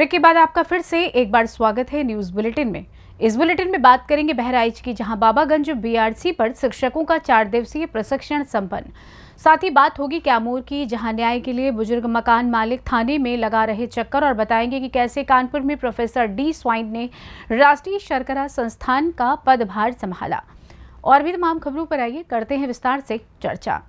Break के बाद आपका फिर से एक बार स्वागत है न्यूज बुलेटिन में। इस बुलेटिन में बात करेंगे बहराइच की, जहां बाबागंज बीआरसी पर शिक्षकों का 4 दिवसीय प्रशिक्षण संपन्न। साथ ही बात होगी कैमूर की, जहां न्याय के लिए बुजुर्ग मकान मालिक थाने में लगा रहे चक्कर, और बताएंगे कि कैसे कानपुर में प्रोफेसर डी स्वाइन ने राष्ट्रीय शर्करा संस्थान का पदभार संभाला। और भी तमाम खबरों पर आइए करते हैं विस्तार से चर्चा।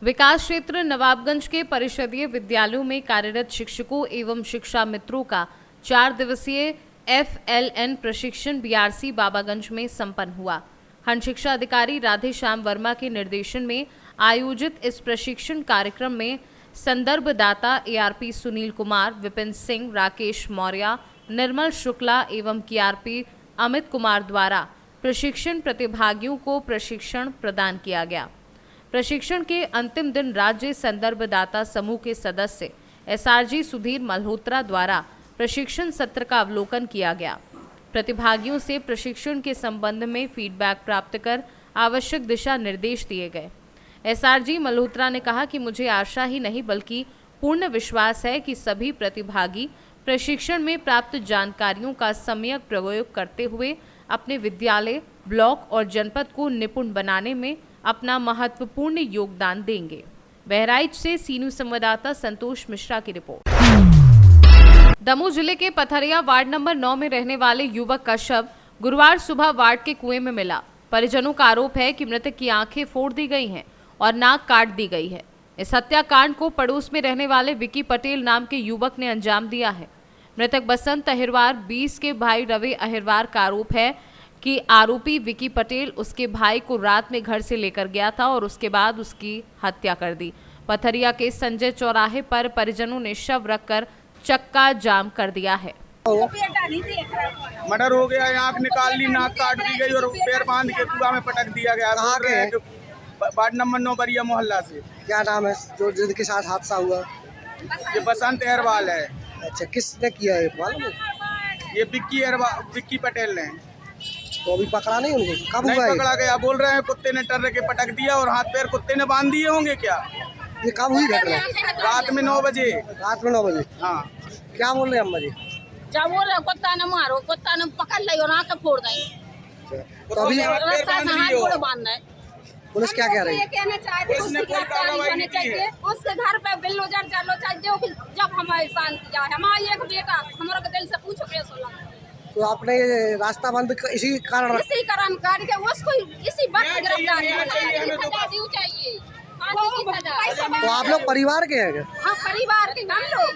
विकास क्षेत्र नवाबगंज के परिषदीय विद्यालयों में कार्यरत शिक्षकों एवं शिक्षा मित्रों का 4 दिवसीय FLN प्रशिक्षण बीआरसी बाबागंज में संपन्न हुआ। खंड शिक्षा अधिकारी राधे श्याम वर्मा के निर्देशन में आयोजित इस प्रशिक्षण कार्यक्रम में संदर्भदाता ARP सुनील कुमार, विपिन सिंह, राकेश मौर्य, निर्मल शुक्ला एवं KRP अमित कुमार द्वारा प्रशिक्षण प्रतिभागियों को प्रशिक्षण प्रदान किया गया। प्रशिक्षण के अंतिम दिन राज्य संदर्भदाता समूह के सदस्य SRG सुधीर मल्होत्रा द्वारा प्रशिक्षण सत्र का अवलोकन किया गया। प्रतिभागियों से प्रशिक्षण के संबंध में फीडबैक प्राप्त कर आवश्यक दिशा निर्देश दिए गए। SRG मल्होत्रा ने कहा कि मुझे आशा ही नहीं बल्कि पूर्ण विश्वास है कि सभी प्रतिभागी प्रशिक्षण में प्राप्त जानकारियों का सम्यक प्रयोग करते हुए अपने विद्यालय, ब्लॉक और जनपद को निपुण बनाने में अपना महत्वपूर्ण योगदान देंगे। बहराइच से सीनू संवाददाता संतोष मिश्रा की रिपोर्ट। दमोह जिले के पथरिया वार्ड नंबर 9 में रहने वाले युवक का शव गुरुवार सुबह वार्ड के कुएं में मिला। परिजनों का आरोप है कि मृतक की आंखें फोड़ दी गई हैं और नाक काट दी गई है। इस हत्याकांड को पड़ोस में रहने वाले विकी पटेल नाम के युवक ने अंजाम दिया है। मृतक बसंत अहिरवार 20 के भाई रवि अहिरवार का आरोप है कि आरोपी विकी पटेल उसके भाई को रात में घर से लेकर गया था और उसके बाद उसकी हत्या कर दी। पथरिया के संजय चौराहे पर परिजनों ने शव रखकर चक्का जाम कर दिया है। मर्डर हो गया, आंख निकाल ली, नाक काट दी गई और पैर बांध के कुआं में पटक दिया गया। वार्ड नंबर 9 बरिया मोहल्ला से। क्या नाम है जो जिनके साथ हादसा हुआ? ये बसंत अहिरवार है। अच्छा, किसने किया है मालूम है? ये विक्की पटेल ने। तो अभी पकड़ा नहीं उनको? कब नहीं हुआ पकड़ा गया, बोल रहे हैं कुत्ते ने टर्रे के पटक दिया और हाथ पैर कुत्ते ने बांध दिए होंगे। क्या ये कब हुई घटना? रात में 9 बजे। रात में 9 बजे? हाँ। क्या बोल रहे हैं अम्मा जी? जब बोल रहे कुत्ता ने मारो, कुत्ता ने पकड़ ली और आंखें फोड़ दी। तो अभी बांधना है। पुलिस क्या कह रही है? कहना चाहते उसके घर पे बिल्लोजर चलो चाहिए जब हमारे शांति जाए। हमारा एक बेटा हमारे दिल से पूछो कैसे लगा। तो आपने रास्ता बंद इसी कारण करके उसको इसी वक्त गिरफ्तार चाहिए। तो आप लोग परिवार के हैं? हाँ, परिवार के हम लोग।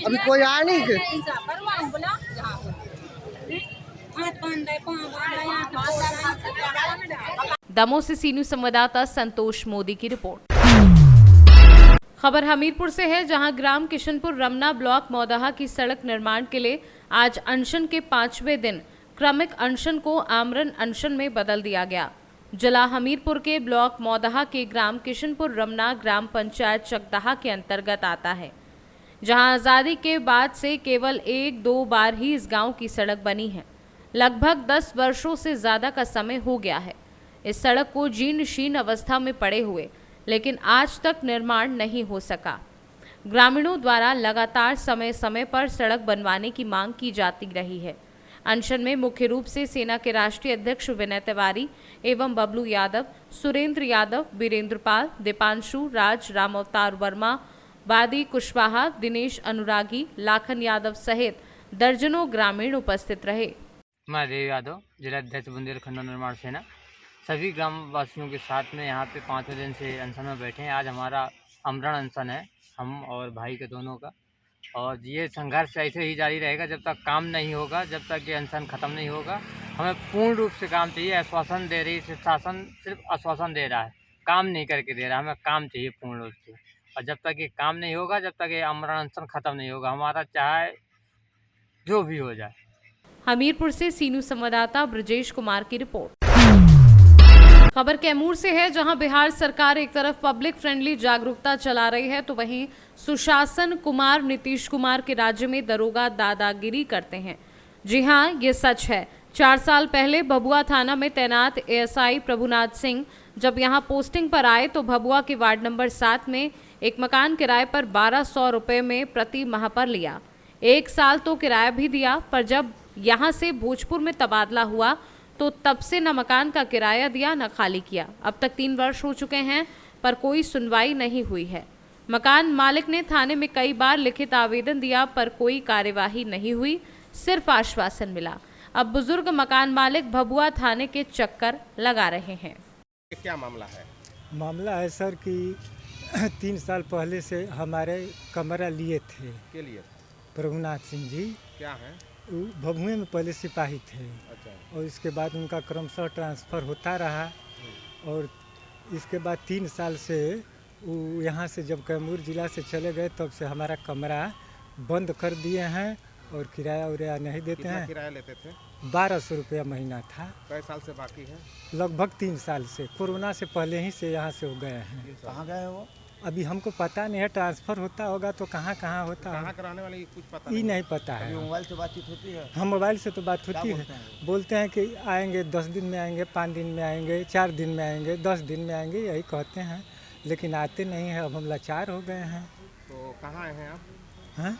अभी कोई आया नहीं? दमोह से सीनू संवाददाता संतोष मोदी की रिपोर्ट। खबर हमीरपुर से है, जहां ग्राम किशनपुर रमना ब्लॉक मौदहा की सड़क निर्माण के लिए आज अनशन के 5वें दिन क्रमिक अनशन को आमरण अनशन में बदल दिया गया। जिला हमीरपुर के ब्लॉक मौदहा के ग्राम किशनपुर रमना ग्राम पंचायत चकदहा के अंतर्गत आता है, जहां आज़ादी के बाद से केवल 1-2 बार ही इस गांव की सड़क बनी है। लगभग 10 वर्षों से ज़्यादा का समय हो गया है इस सड़क को जीर्ण शीर्ण अवस्था में पड़े हुए, लेकिन आज तक निर्माण नहीं हो सका। ग्रामीणों द्वारा लगातार समय समय पर सड़क बनवाने की मांग की जाती रही है। अनशन में मुख्य रूप से सेना के राष्ट्रीय अध्यक्ष विनय तिवारी एवं बबलू यादव, सुरेंद्र यादव, वीरेंद्र पाल, दीपांशु राज, राम अवतार वर्मा, वादी कुशवाहा, दिनेश अनुरागी, लाखन यादव सहित दर्जनों ग्रामीण उपस्थित रहे। मैं देव यादव, जिला अध्यक्ष बुंदेलखंड निर्माण सेना, सभी ग्रामवासियों के साथ में यहाँ पे 5वें दिन से अनशन में बैठे हैं। आज हमारा आमरण अनशन है, हम और भाई के दोनों का, और ये संघर्ष ऐसे ही जारी रहेगा जब तक काम नहीं होगा, जब तक ये अनशन ख़त्म नहीं होगा। हमें पूर्ण रूप से काम चाहिए। आश्वासन दे रही है शासन, सिर्फ आश्वासन दे रहा है, काम नहीं करके दे रहा। हमें काम चाहिए पूर्ण रूप से, और जब तक ये काम नहीं होगा, जब तक ये आमरण अनशन ख़त्म नहीं होगा, हमारा चाहे जो भी हो जाए। हमीरपुर से सीनू संवाददाता ब्रजेश कुमार की रिपोर्ट। खबर कैमूर से है, जहां बिहार सरकार एक तरफ पब्लिक फ्रेंडली जागरूकता चला रही है, तो वहीं सुशासन कुमार नीतीश कुमार के राज्य में दरोगा दादागिरी करते हैं। जी हां, ये सच है। 4 साल पहले भभुआ थाना में तैनात एएसआई प्रभुनाथ सिंह जब यहां पोस्टिंग पर आए तो भभुआ के वार्ड नंबर 7 में एक मकान किराए पर 1200 रुपये में प्रति माह पर लिया। 1 साल तो किराया भी दिया, पर जब यहां से भोजपुर में तबादला हुआ तो तब से न मकान का किराया दिया न खाली किया। अब तक 3 वर्ष हो चुके हैं पर कोई सुनवाई नहीं हुई है। मकान मालिक ने थाने में कई बार लिखित आवेदन दिया पर कोई कार्यवाही नहीं हुई, सिर्फ आश्वासन मिला। अब बुजुर्ग मकान मालिक भभुआ थाने के चक्कर लगा रहे हैं। क्या मामला है? मामला है सर कि 3 साल पहले से हमारे कमरा लिए थे। के लिए? प्रभुनाथ सिंह जी क्या है? वो भभुए में पहले सिपाही थे। अच्छा। और इसके बाद उनका क्रमशः ट्रांसफ़र होता रहा और इसके बाद 3 साल से वो यहाँ से जब कैमूर ज़िला से चले गए तब से हमारा कमरा बंद कर दिए हैं और किराया उराया नहीं देते हैं। किराया लेते थे? 1200 रुपया महीना था। कई साल से बाकी है? लगभग 3 साल से, कोरोना से पहले ही से यहाँ से हो गए हैं। कहाँ गए वो? अभी हमको पता नहीं है, ट्रांसफ़र होता होगा तो कहाँ कहाँ होता है, कहाँ कराने वाले कुछ पता ये नहीं पता है। मोबाइल से बातचीत होती है? हम मोबाइल से तो बात होती है, बोलते हैं कि आएंगे 10 दिन में आएंगे, 5 दिन में आएंगे, 4 दिन में आएंगे, 10 दिन में आएंगे, यही कहते हैं, लेकिन आते नहीं हैं। अब हम लाचार हो गए हैं। तो कहाँ आए हैं आप? हैं?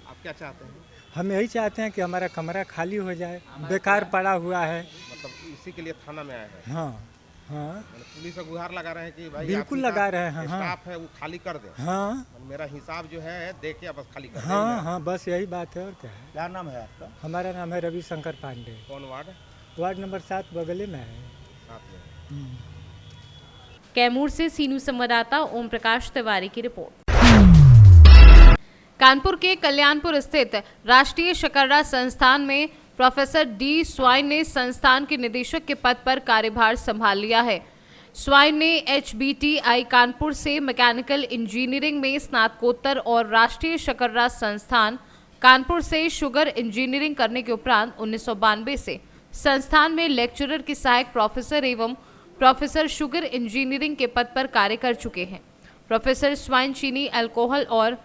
आप क्या चाहते हैं? हम यही चाहते हैं कि हमारा कमरा खाली हो जाए, बेकार पड़ा हुआ है। मतलब इसी के लिए थाना में आए हैं? हाँ हाँ, पुलिस को गुहार लगा रहे हैं कि भाई बिल्कुल लगा रहे हैं। हाँ, स्टाफ है वो खाली कर दे। हाँ मेरा हिसाब जो है देख के बस खाली कर दे। हाँ हाँ, बस यही बात है और क्या है। क्या नाम है आपका? हमारा नाम है रविशंकर पांडे। कौन वार्ड? वार्ड नंबर 7 बगले में है। साथ में। कैमूर से सीनू संवाददाता ओम प्रकाश तिवारी की रिपोर्ट। कानपुर के कल्याणपुर स्थित राष्ट्रीय शकररा संस्थान में प्रोफेसर डी स्वाइन ने संस्थान के निदेशक के पद पर कार्यभार संभाल लिया है। स्वाइन ने HBTI कानपुर से मैकेनिकल इंजीनियरिंग में स्नातकोत्तर और राष्ट्रीय शकररा संस्थान कानपुर से शुगर इंजीनियरिंग करने के उपरांत 1992 से संस्थान में लेक्चरर की सहायक प्रोफेसर एवं प्रोफेसर शुगर इंजीनियरिंग के पद पर कार्य कर चुके हैं। प्रोफेसर स्वाइन चीनी, अल्कोहल और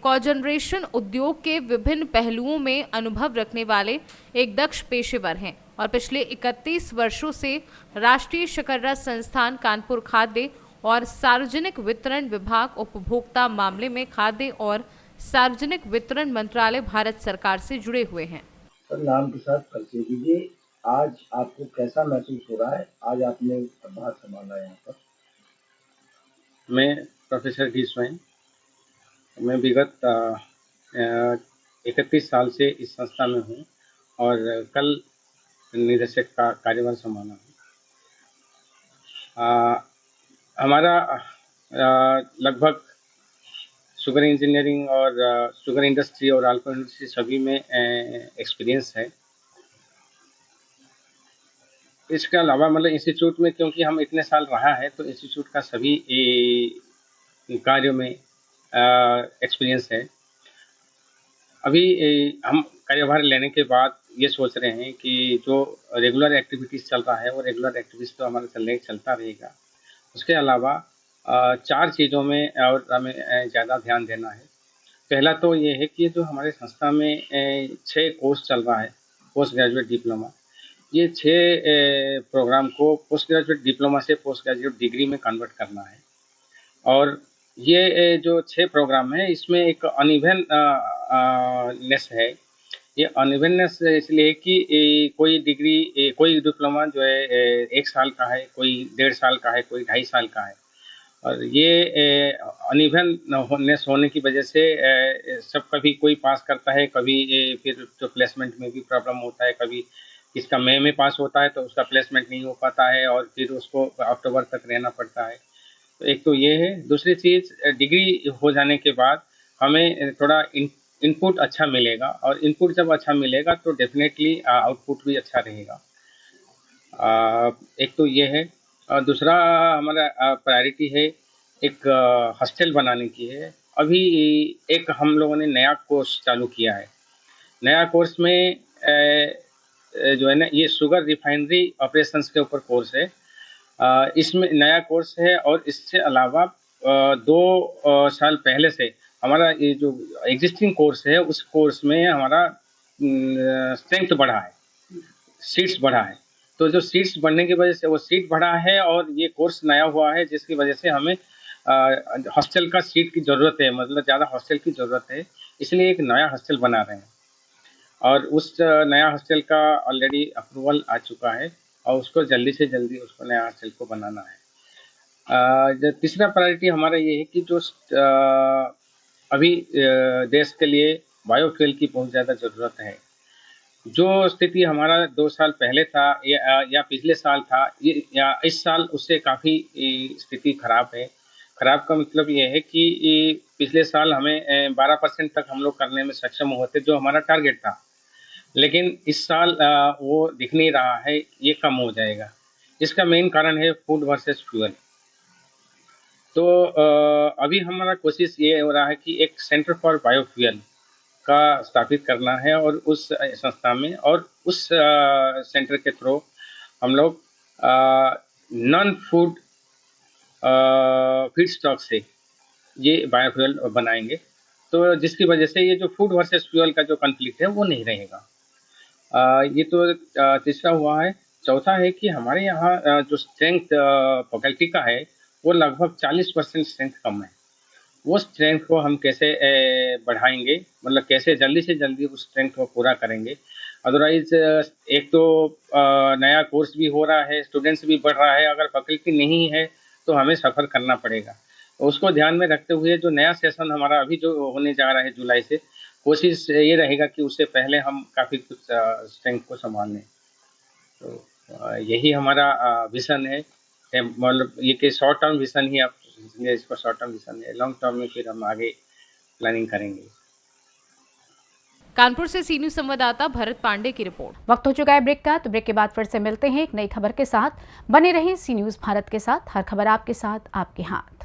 कोजनरेशन उद्योग के विभिन्न पहलुओं में अनुभव रखने वाले एक दक्ष पेशेवर हैं और पिछले 31 वर्षों से राष्ट्रीय शकररा संस्थान कानपुर खाद्य और सार्वजनिक वितरण विभाग उपभोक्ता मामले में खाद्य और सार्वजनिक वितरण मंत्रालय भारत सरकार से जुड़े हुए हैं। नाम के साथ परिचय दीजिए। आज आपको कैसा महसूस हो रहा है? आज आपने पदभार संभाला यहाँ पर। मैं प्रोफेसर डी स्वाइन, मैं विगत 31 साल से इस संस्था में हूँ और कल निदेशक का कार्यभार संभाला हूँ। हमारा लगभग शुगर इंजीनियरिंग और शुगर इंडस्ट्री और अल्कोहल इंडस्ट्री सभी में एक्सपीरियंस है। इसके अलावा मतलब इंस्टीट्यूट में क्योंकि हम इतने साल रहा है तो इंस्टीट्यूट का सभी कार्यों में एक्सपीरियंस है। अभी हम कार्यभार लेने के बाद ये सोच रहे हैं कि जो रेगुलर एक्टिविटीज़ चल रहा है वो रेगुलर एक्टिविटीज़ तो हमारा चलता रहेगा। उसके अलावा 4 चीज़ों में और हमें ज़्यादा ध्यान देना है। पहला तो ये है कि जो हमारे संस्था में 6 कोर्स चल रहा है, पोस्ट ग्रेजुएट डिप्लोमा, ये 6 प्रोग्राम को पोस्ट ग्रेजुएट डिप्लोमा से पोस्ट ग्रेजुएट डिग्री में कन्वर्ट करना है। और ये जो 6 प्रोग्राम है इसमें एक अनइवननेस है। ये अनइवननेस इसलिए कि कोई डिग्री कोई डिप्लोमा जो है 1 साल का है, कोई 1.5 साल का है, कोई 2.5 साल का है। और ये अनइवननेस होने की वजह से सब कभी कोई पास करता है, कभी फिर जो प्लेसमेंट में भी प्रॉब्लम होता है, कभी किसका मई में पास होता है तो उसका प्लेसमेंट नहीं हो पाता है और फिर उसको अक्टूबर तक रहना पड़ता है। तो एक तो ये है। दूसरी चीज़, डिग्री हो जाने के बाद हमें थोड़ा इनपुट अच्छा मिलेगा और इनपुट जब अच्छा मिलेगा तो डेफिनेटली आउटपुट भी अच्छा रहेगा। एक तो ये है। दूसरा हमारा प्रायोरिटी है एक हॉस्टल बनाने की है। अभी एक हम लोगों ने नया कोर्स चालू किया है। नया कोर्स में जो है ना ये शुगर रिफाइनरी ऑपरेशंस के ऊपर कोर्स है। इसमें नया कोर्स है और इससे अलावा 2 साल पहले से हमारा ये जो एग्जिस्टिंग कोर्स है उस कोर्स में हमारा स्ट्रेंथ बढ़ा है। सीट्स बढ़ा है। तो जो सीट्स बढ़ने की वजह से वो सीट बढ़ा है और ये कोर्स नया हुआ है, जिसकी वजह से हमें हॉस्टल का सीट की ज़रूरत है, मतलब ज़्यादा हॉस्टल की ज़रूरत है, इसलिए एक नया हॉस्टल बना रहे हैं। और उस नया हॉस्टल का ऑलरेडी अप्रूवल आ चुका है और उसको जल्दी से जल्दी उसको नया हॉस्टल को बनाना है। जो तीसरा प्रायोरिटी हमारा ये है कि जो अभी देश के लिए बायोफ्यूल की बहुत ज़्यादा ज़रूरत है। जो स्थिति हमारा 2 साल पहले था या पिछले साल था, या इस साल उससे काफ़ी स्थिति खराब है। खराब का मतलब ये है कि पिछले साल हमें 12% तक हम लोग करने में सक्षम होते, जो हमारा टारगेट था, लेकिन इस साल वो दिख नहीं रहा है, ये कम हो जाएगा। इसका मेन कारण है फूड वर्सेस फ्यूल। तो अभी हमारा कोशिश ये हो रहा है कि एक सेंटर फॉर बायोफ्यूल का स्थापित करना है और उस संस्था में और उस सेंटर के थ्रू हम लोग नॉन फूड फीड स्टॉक से ये बायोफ्यूल बनाएंगे, तो जिसकी वजह से ये जो फूड वर्सेस फ्यूल का जो कॉन्फ्लिक्ट है वो नहीं रहेगा। ये तो तीसरा हुआ है। चौथा है कि हमारे यहाँ जो स्ट्रेंथ फैकल्टी का है वो लगभग 40% स्ट्रेंथ कम है। वो स्ट्रेंथ को हम कैसे बढ़ाएंगे, मतलब कैसे जल्दी से जल्दी उस स्ट्रेंथ को पूरा करेंगे। अदरवाइज एक तो नया कोर्स भी हो रहा है, स्टूडेंट्स भी बढ़ रहा है, अगर फैकल्टी नहीं है तो हमें सफ़र करना पड़ेगा। उसको ध्यान में रखते हुए जो नया सेशन हमारा अभी जो होने जा रहा है जुलाई से, कोशिश ये रहेगा कि उससे पहले हम काफ़ी कुछ स्ट्रेंथ को संभाल लें। तो यही हमारा विज़न है, मतलब ये कि शॉर्ट टर्म विज़न ही आप इसको शॉर्ट टर्म विज़न है, लॉन्ग टर्म में फिर हम आगे प्लानिंग करेंगे। कानपुर से सी न्यूज़ संवाददाता भरत पांडे की रिपोर्ट। वक्त हो चुका है ब्रेक का, तो ब्रेक के बाद फिर से मिलते हैं एक नई खबर के साथ। बने रहें सी न्यूज़ भारत के साथ, हर खबर आपके साथ, आपके हाथ।